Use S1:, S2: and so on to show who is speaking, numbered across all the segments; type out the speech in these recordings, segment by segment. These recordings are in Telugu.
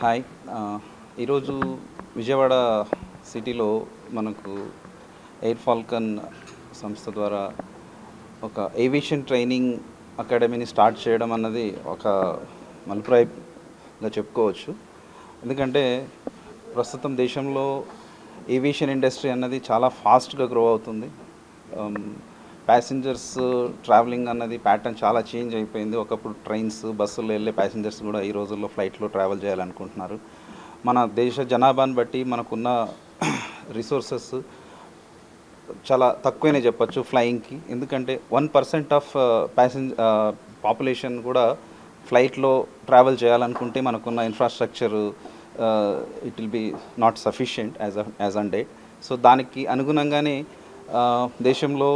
S1: హాయ్. ఈరోజు విజయవాడ సిటీలో మనకు ఎయిర్ ఫాల్కన్ సంస్థ ద్వారా ఒక ఏవియేషన్ ట్రైనింగ్ అకాడమీని స్టార్ట్ చేయడం అన్నది ఒక మలుపురాయిగా చెప్పుకోవచ్చు. ఎందుకంటే ప్రస్తుతం దేశంలో ఏవియేషన్ ఇండస్ట్రీ అన్నది చాలా ఫాస్ట్గా గ్రో అవుతుంది. ప్యాసింజర్స్ ట్రావెలింగ్ అన్నది ప్యాటర్న్ చాలా చేంజ్ అయిపోయింది. ఒకప్పుడు ట్రైన్స్ బస్సుల్లో వెళ్ళే ప్యాసింజర్స్ కూడా ఈ రోజుల్లో ఫ్లైట్లో ట్రావెల్ చేయాలనుకుంటున్నారు. మన దేశ జనాభాను బట్టి మనకున్న రిసోర్సెస్ చాలా తక్కువనే చెప్పచ్చు ఫ్లయింగ్కి. ఎందుకంటే 1% ఆఫ్ పాపులేషన్ కూడా ఫ్లైట్లో ట్రావెల్ చేయాలనుకుంటే మనకున్న infrastructure it will be not sufficient as on date. So దానికి అనుగుణంగానే దేశంలో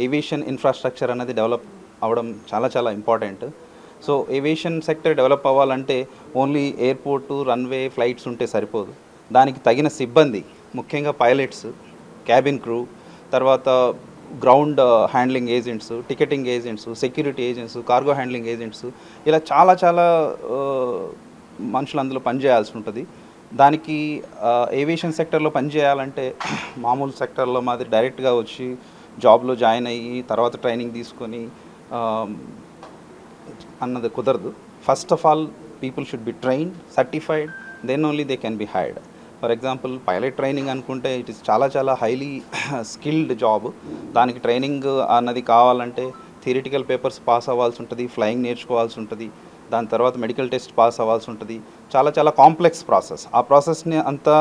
S1: ఏవియేషన్ ఇన్ఫ్రాస్ట్రక్చర్ అనేది డెవలప్ అవ్వడం చాలా important. So aviation sector develop అవ్వాలంటే ఓన్లీ ఎయిర్పోర్టు, రన్వే, ఫ్లైట్స్ ఉంటే సరిపోదు. దానికి తగిన సిబ్బంది, ముఖ్యంగా పైలట్స్, క్యాబిన్ క్రూ, తర్వాత ground handling agents, ticketing agents, security agents, cargo handling agents, ఇలా చాలా మనుషులు అందులో పనిచేయాల్సి ఉంటుంది. దానికి ఏవియేషన్ సెక్టర్లో పనిచేయాలంటే మామూలు సెక్టర్లో మాదిరి డైరెక్ట్గా వచ్చి జాబ్లో జాయిన్ అయ్యి తర్వాత ట్రైనింగ్ తీసుకొని అన్నది కుదరదు. First of all people should be trained, certified, then only they can be hired. For example pilot training అనుకుంటే ఇట్ ఈస్ చాలా హైలీ స్కిల్డ్ జాబ్. దానికి ట్రైనింగ్ అన్నది కావాలంటే థియరిటికల్ పేపర్స్ పాస్ అవ్వాల్సి ఉంటుంది, ఫ్లయింగ్ నేర్చుకోవాల్సి ఉంటుంది, దాని తర్వాత మెడికల్ టెస్ట్ పాస్ అవ్వాల్సి ఉంటుంది. చాలా కాంప్లెక్స్ ప్రాసెస్. ఆ ప్రాసెస్ని అంతా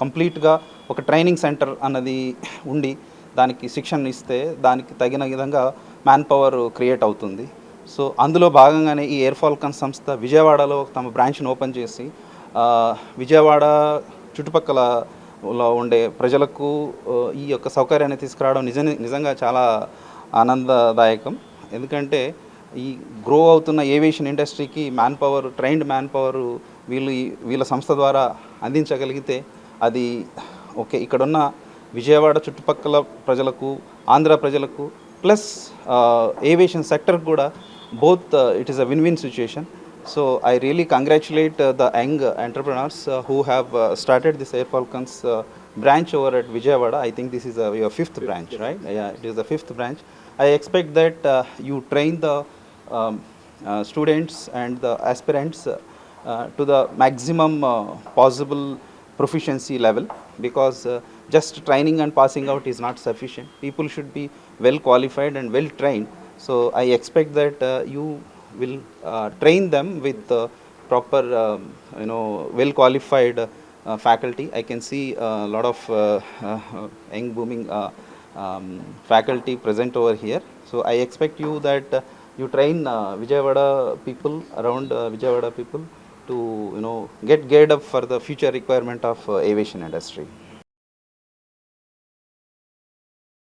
S1: కంప్లీట్గా ఒక ట్రైనింగ్ సెంటర్ అన్నది ఉండి దానికి శిక్షణ ఇస్తే దానికి తగిన విధంగా మ్యాన్ పవర్ క్రియేట్ అవుతుంది. సో అందులో భాగంగానే ఈ ఎయిర్ ఫాల్కన్ సంస్థ విజయవాడలో తమ బ్రాంచ్ని ఓపెన్ చేసి విజయవాడ చుట్టుపక్కల ఉండే ప్రజలకు ఈ యొక్క సౌకర్యాన్ని తీసుకురావడం నిజంగా చాలా ఆనందదాయకం. ఎందుకంటే ఈ గ్రో అవుతున్న ఏవియేషన్ ఇండస్ట్రీకి man power, trained man power వీళ్ళ సంస్థ ద్వారా అందించగలిగితే అది ఓకే, ఇక్కడున్న విజయవాడ చుట్టుపక్కల ప్రజలకు, ఆంధ్ర ప్రజలకు, ప్లస్ ఏవియేషన్ సెక్టర్ కూడా both it is a win-win situation. So I really congratulate the young entrepreneurs who have started this Air Falcons branch over at Vijayawada. I think this is your fifth branch, right? Yeah, it is the fifth branch. I expect that you train the students and the aspirants to the maximum possible proficiency level, because just training and passing out is not sufficient. People should be well qualified and well trained. So I expect that you will train them with proper well qualified faculty. I can see a lot of young booming faculty present over here. So I expect you that you train Vijayawada people, around Vijayawada people, to get geared up for the future requirement of aviation industry.